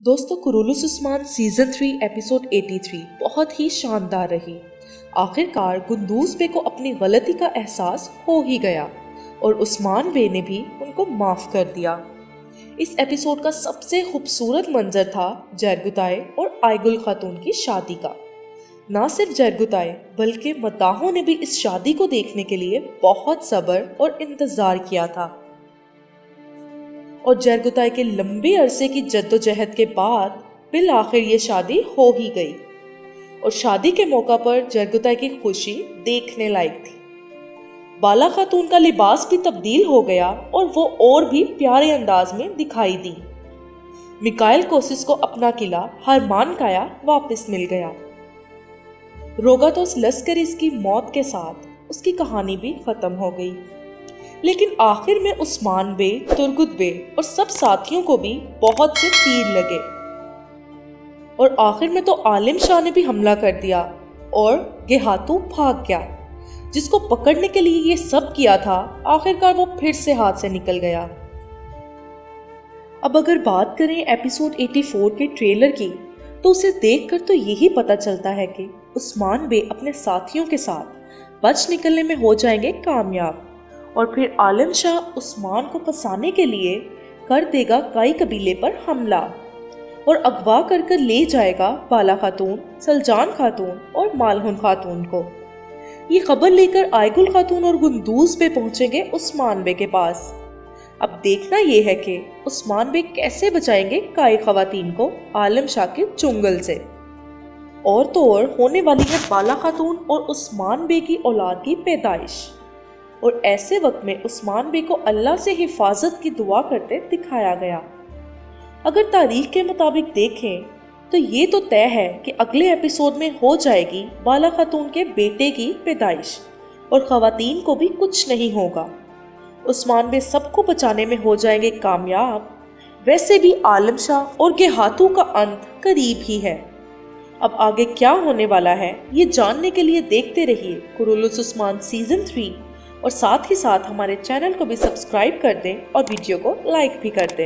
دوستو قرولس عثمان season 3 episode 83 بہت ہی شاندار رہی۔ آخرکار گندوز بے کو اپنی غلطی کا احساس ہو ہی گیا اور عثمان بے نے بھی ان کو معاف کر دیا۔ اس ایپیسوڈ کا سب سے خوبصورت منظر تھا جرگتائے اور آئیگل خاتون کی شادی کا۔ نہ صرف جرگتائے بلکہ مداحوں نے بھی اس شادی کو دیکھنے کے لیے بہت صبر اور انتظار کیا تھا، اور جرگتائے کے لمبے عرصے کی جدوجہد کے بعد بالآخر یہ شادی ہو ہی گئی، اور شادی کے موقع پر جرگتائے کی خوشی دیکھنے لائق تھی۔ بالا خاتون کا لباس بھی تبدیل ہو گیا اور وہ اور بھی پیارے انداز میں دکھائی دی۔ میکائل کوسس کو اپنا قلعہ ہرمان کایا واپس مل گیا۔ روگاتوس لسکریس کی موت کے ساتھ اس کی کہانی بھی ختم ہو گئی، لیکن آخر میں عثمان بے، ترگت بے اور سب ساتھیوں کو بھی بہت سے تیر لگے، اور آخر میں تو عالم شاہ نے بھی حملہ کر دیا اور گہاتو بھاگ گیا، جس کو پکڑنے کے لیے یہ سب کیا تھا۔ آخرکار وہ پھر سے ہاتھ سے نکل گیا۔ اب اگر بات کریں ایپیسوڈ 84 کے ٹریلر کی، تو اسے دیکھ کر تو یہی پتا چلتا ہے کہ عثمان بے اپنے ساتھیوں کے ساتھ بچ نکلنے میں ہو جائیں گے کامیاب، اور پھر عالم شاہ عثمان کو پھنسانے کے لیے کر دے گا کئی قبیلے پر حملہ اور اغوا کر کر لے جائے گا بالا خاتون، سلجان خاتون اور مالہن خاتون کو۔ یہ خبر لے کر آئیگل خاتون اور گندوز بے پہنچیں گے عثمان بے کے پاس۔ اب دیکھنا یہ ہے کہ عثمان بے کیسے بچائیں گے کئی خواتین کو عالم شاہ کے چنگل سے۔ اور تو اور ہونے والی ہے بالا خاتون اور عثمان بے کی اولاد کی پیدائش، اور ایسے وقت میں عثمان بے کو اللہ سے حفاظت کی دعا کرتے دکھایا گیا۔ اگر تاریخ کے مطابق دیکھیں تو یہ تو طے ہے کہ اگلے ایپیسوڈ میں ہو جائے گی بالا خاتون کے بیٹے کی پیدائش، اور خواتین کو بھی کچھ نہیں ہوگا۔ عثمان بے سب کو بچانے میں ہو جائیں گے کامیاب۔ ویسے بھی عالم شاہ اور گہاتو کا انت قریب ہی ہے۔ اب آگے کیا ہونے والا ہے یہ جاننے کے لیے دیکھتے رہیے قرولس عثمان سیزن 3، اور ساتھ ہی ساتھ ہمارے چینل کو بھی سبسکرائب کر دیں اور ویڈیو کو لائک بھی کر دیں۔